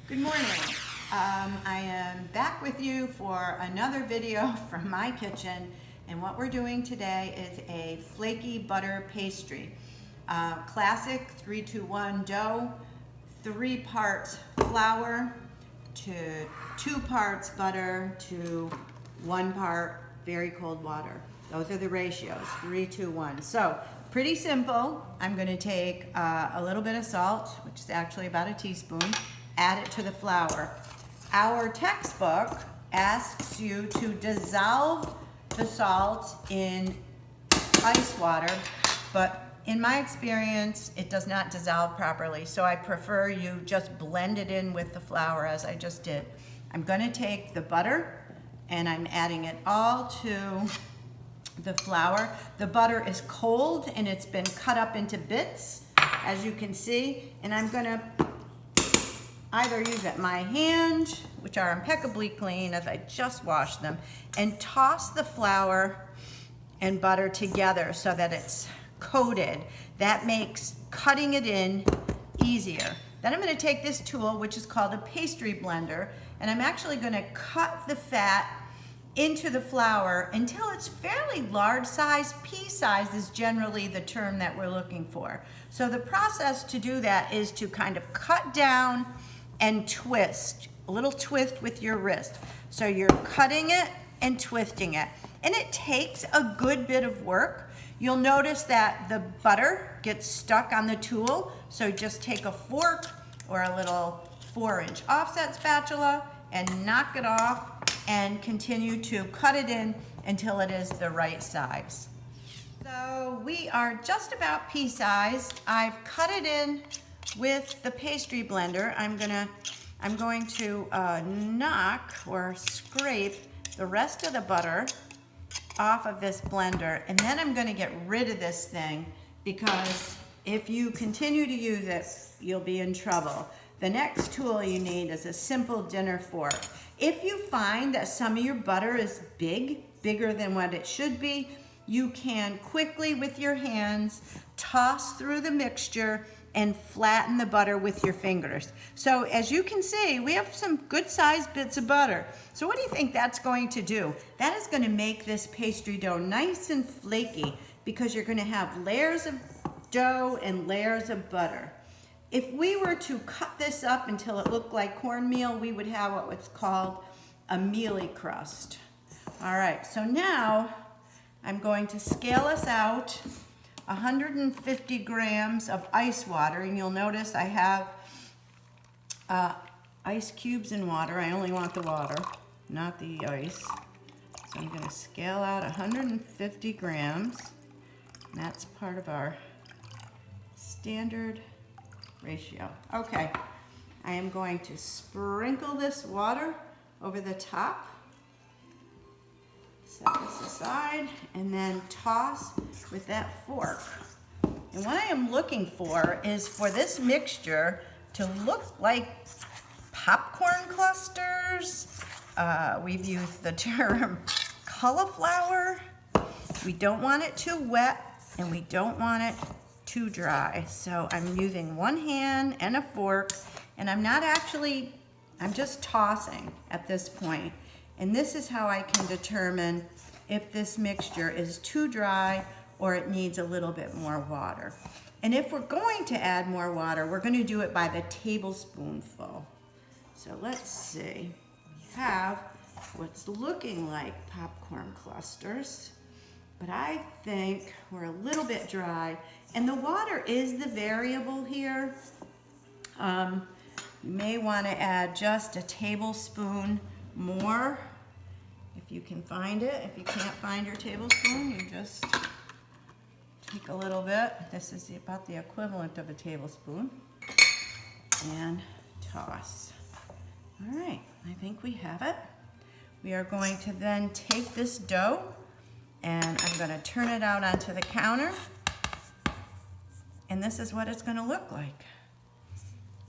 Good morning. I am back with you for another video from my kitchen, and what we're doing today is a flaky butter pastry. Classic 3-2-1 dough, 3 parts flour to 2 parts butter to 1 part very cold water. Those are the ratios, 3-2-1. So pretty simple. I'm going to take a little bit of salt, which is actually about a teaspoon, add it to the flour. Our textbook asks you to dissolve the salt in ice water, but in my experience, it does not dissolve properly, so I prefer you just blend it in with the flour as I just did. I'm going to take the butter and I'm adding it all to the flour. The butter is cold and it's been cut up into bits, as you can see, and I'm going to either use it my hand, which are impeccably clean as I just washed them, and toss the flour and butter together so that it's coated. That makes cutting it in easier. Then I'm going to take this tool, which is called a pastry blender, and I'm actually going to cut the fat into the flour until it's fairly large size. Pea size is generally the term that we're looking for. So the process to do that is to kind of cut down and twist, a little twist with your wrist. So you're cutting it and twisting it. And it takes a good bit of work. You'll notice that the butter gets stuck on the tool. So just take a fork or a little 4-inch offset spatula and knock it off and continue to cut it in until it is the right size. So we are just about pea size. I've cut it in with the pastry blender. I'm going to knock or scrape the rest of the butter off of this blender, and then I'm going to get rid of this thing, because if you continue to use it, you'll be in trouble. The next tool you need is a simple dinner fork. If you find that some of your butter is bigger than what it should be, you can quickly with your hands toss through the mixture and flatten the butter with your fingers. So as you can see, we have some good sized bits of butter. So what do you think that's going to do? That is going to make this pastry dough nice and flaky, because you're going to have layers of dough and layers of butter. If we were to cut this up until it looked like cornmeal, we would have what was called a mealy crust. All right, so now I'm going to scale us out 150 grams of ice water, and you'll notice I have ice cubes in water. I only want the water, not the ice. So I'm going to scale out 150 grams. And that's part of our standard ratio. Okay, I am going to sprinkle this water over the top. Set this aside and then toss with that fork. And what I am looking for is for this mixture to look like popcorn clusters. We've used the term cauliflower. We don't want it too wet and we don't want it too dry. So I'm using one hand and a fork, and I'm just tossing at this point. And this is how I can determine if this mixture is too dry or it needs a little bit more water. And if we're going to add more water, we're going to do it by the tablespoonful. So let's see. We have what's looking like popcorn clusters, but I think we're a little bit dry. And the water is the variable here. You may want to add just a tablespoon more if you can find it. If you can't find your tablespoon, you just take a little bit. This is about the equivalent of a tablespoon. And toss. All right, I think we have it. We are going to then take this dough and I'm going to turn it out onto the counter. And this is what it's going to look like.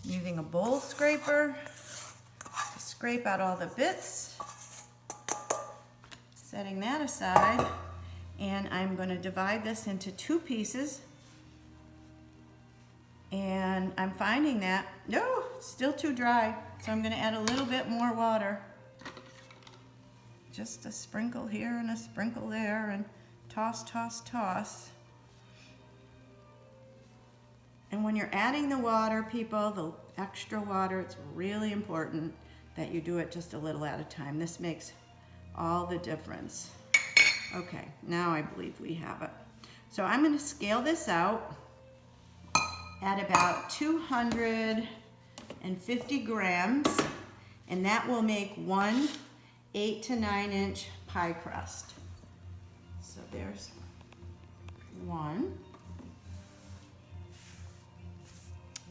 Using a bowl scraper to scrape out all the bits. Setting that aside, and I'm going to divide this into 2 pieces. And I'm finding that, no, still too dry. So I'm gonna add a little bit more water. Just a sprinkle here and a sprinkle there, and toss, toss, toss. And when you're adding the water, people, the extra water, it's really important that you do it just a little at a time. This makes all the difference. Okay, now I believe we have it. So I'm going to scale this out at about 250 grams, and that will make one 8 to 9 inch pie crust. So there's one.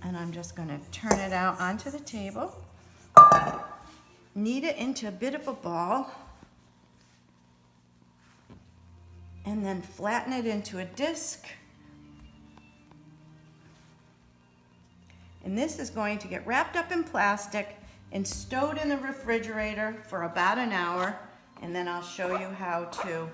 And I'm just going to turn it out onto the table. Knead it into a bit of a ball. And then flatten it into a disc. And this is going to get wrapped up in plastic and stowed in the refrigerator for about an hour. And then I'll show you how to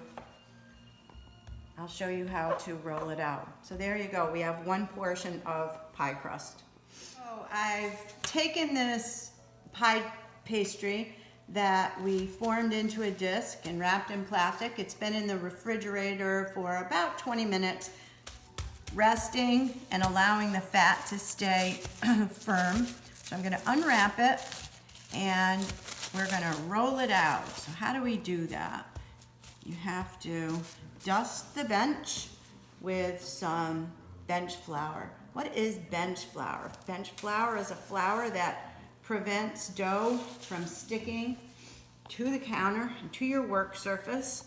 roll it out. So there you go. We have one portion of pie crust. So I've taken this pie pastry that we formed into a disc and wrapped in plastic. It's been in the refrigerator for about 20 minutes, resting and allowing the fat to stay firm. So I'm gonna unwrap it and we're gonna roll it out. So how do we do that? You have to dust the bench with some bench flour. What is bench flour? Bench flour is a flour that prevents dough from sticking to the counter and to your work surface.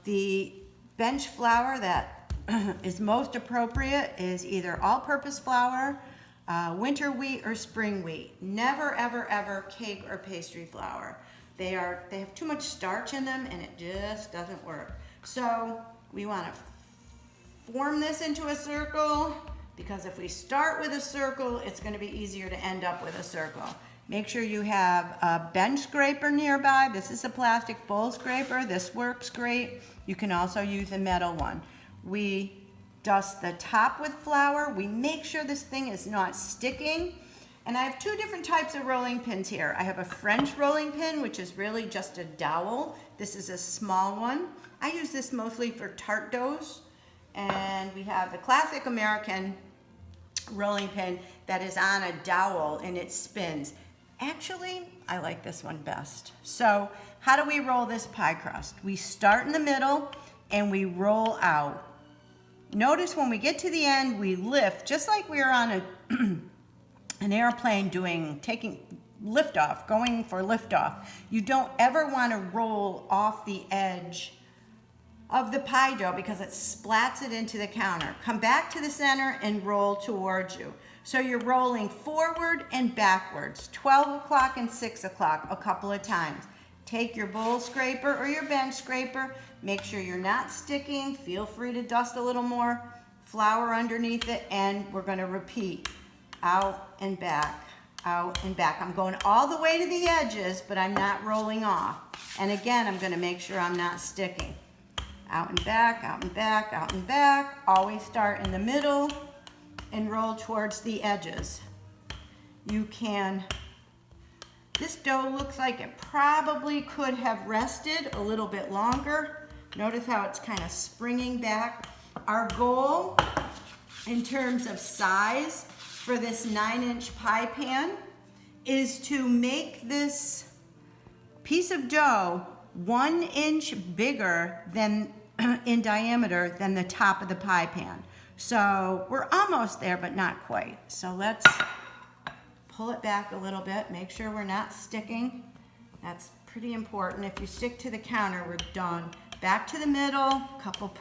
The bench flour that is most appropriate is either all-purpose flour, winter wheat, or spring wheat. Never, ever, ever cake or pastry flour. They have too much starch in them and it just doesn't work. So we want to form this into a circle, because if we start with a circle, it's going to be easier to end up with a circle. Make sure you have a bench scraper nearby. This is a plastic bowl scraper. This works great. You can also use a metal one. We dust the top with flour. We make sure this thing is not sticking. And I have two different types of rolling pins here. I have a French rolling pin, which is really just a dowel. This is a small one. I use this mostly for tart doughs. And we have the classic American rolling pin that is on a dowel and it spins. Actually, I like this one best. So how do we roll this pie crust? We start in the middle and we roll out. Notice when we get to the end, we lift, just like we are on an airplane taking liftoff, going for liftoff. You don't ever want to roll off the edge of the pie dough because it splats it into the counter. Come back to the center and roll towards you. So you're rolling forward and backwards, 12 o'clock and 6 o'clock a couple of times. Take your bowl scraper or your bench scraper. Make sure you're not sticking. Feel free to dust a little more flour underneath it, and we're gonna repeat. Out and back, out and back. I'm going all the way to the edges, but I'm not rolling off. And again, I'm gonna make sure I'm not sticking. Out and back, out and back, out and back. Always start in the middle and roll towards the edges. This dough looks like it probably could have rested a little bit longer. Notice how it's kind of springing back. Our goal in terms of size for this 9-inch pie pan is to make this piece of dough 1 inch bigger than in diameter than the top of the pie pan. So we're almost there, but not quite. So let's pull it back a little bit, make sure we're not sticking. That's pretty important. If you stick to the counter, we're done. Back to the middle, couple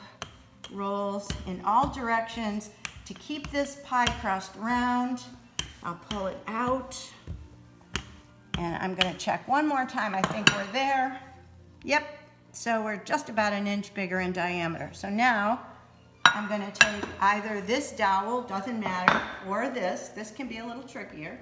rolls in all directions to keep this pie crust round. I'll pull it out. And I'm gonna check one more time. I think we're there. Yep. So we're just about 1 inch bigger in diameter. So now I'm gonna take either this dowel, doesn't matter, or this can be a little trickier.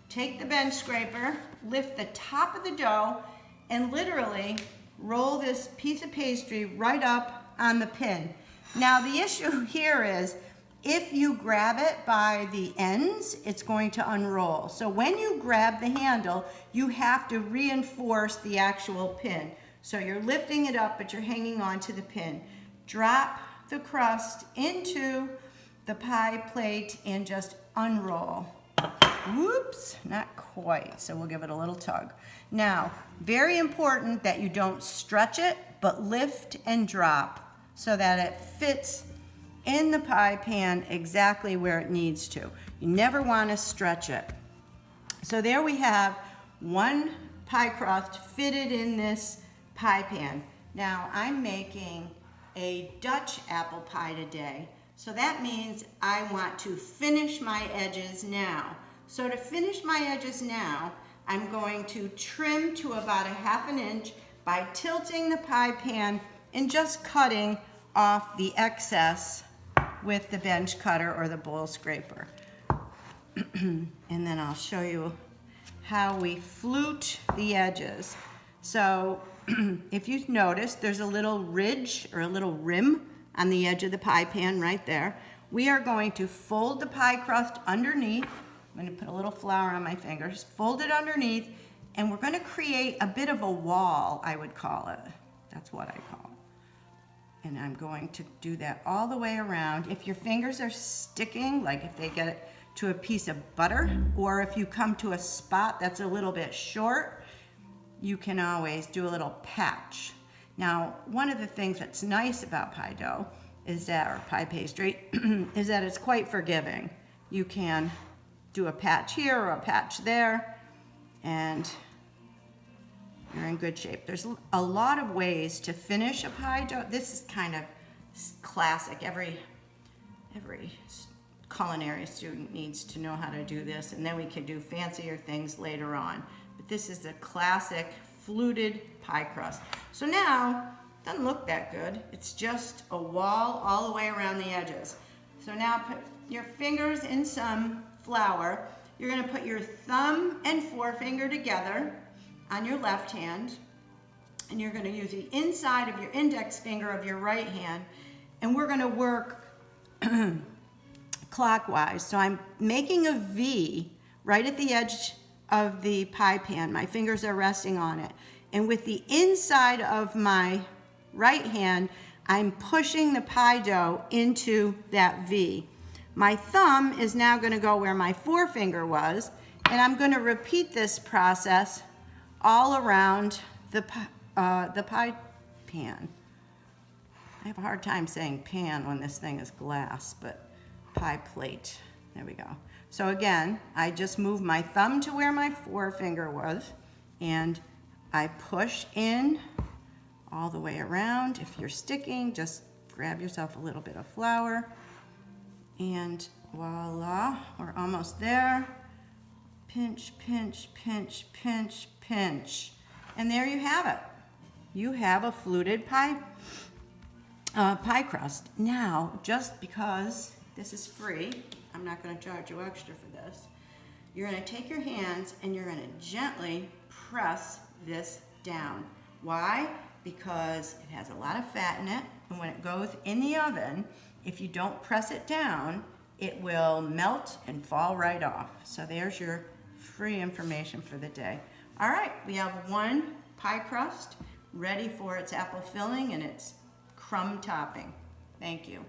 Take the bench scraper, lift the top of the dough, and literally roll this piece of pastry right up on the pin. Now the issue here is If you grab it by the ends, it's going to unroll. So when you grab the handle, you have to reinforce the actual pin. So you're lifting it up, but you're hanging on to the pin. Drop the crust into the pie plate and just unroll. Whoops, not quite, so we'll give it a little tug. Now, very important that you don't stretch it, but lift and drop so that it fits in the pie pan exactly where it needs to. You never want to stretch it. So there we have one pie crust fitted in this pie pan. Now I'm making a Dutch apple pie today. So that means I want to finish my edges now. So to finish my edges now, I'm going to trim to about 1/2 inch by tilting the pie pan and just cutting off the excess with the bench cutter or the bowl scraper. And then I'll show you how we flute the edges. So if you've noticed, there's a little ridge or a little rim on the edge of the pie pan right there. We are going to fold the pie crust underneath. I'm going to put a little flour on my fingers, fold it underneath, and we're going to create a bit of a wall, I would call it. That's what I call it. And I'm going to do that all the way around. If your fingers are sticking, like if they get it to a piece of butter, or if you come to a spot that's a little bit short, you can always do a little patch. Now, one of the things that's nice about pie dough is that, or pie pastry, is that it's quite forgiving. You can do a patch here or a patch there, and you're in good shape. There's a lot of ways to finish a pie dough. This is kind of classic. Every culinary student needs to know how to do this, and then we can do fancier things later on. But this is the classic fluted pie crust. So now, it doesn't look that good. It's just a wall all the way around the edges. So now put your fingers in some flour. You're gonna put your thumb and forefinger together on your left hand, and you're gonna use the inside of your index finger of your right hand, and we're gonna work clockwise. So I'm making a V right at the edge of the pie pan. My fingers are resting on it. And with the inside of my right hand, I'm pushing the pie dough into that V. My thumb is now gonna go where my forefinger was, and I'm gonna repeat this process all around the pie pan. I have a hard time saying pan when this thing is glass, but pie plate. There we go. So again, I just move my thumb to where my forefinger was, and I push in all the way around. If you're sticking, just grab yourself a little bit of flour, and voila, we're almost there. Pinch, pinch, pinch, pinch, pinch. And there you have it. You have a fluted pie crust. Now, just because this is free, I'm not going to charge you extra for this. You're going to take your hands and you're going to gently press this down. Why? Because it has a lot of fat in it, and when it goes in the oven, if you don't press it down, it will melt and fall right off. So there's your free information for the day. All right, we have one pie crust ready for its apple filling and its crumb topping. Thank you.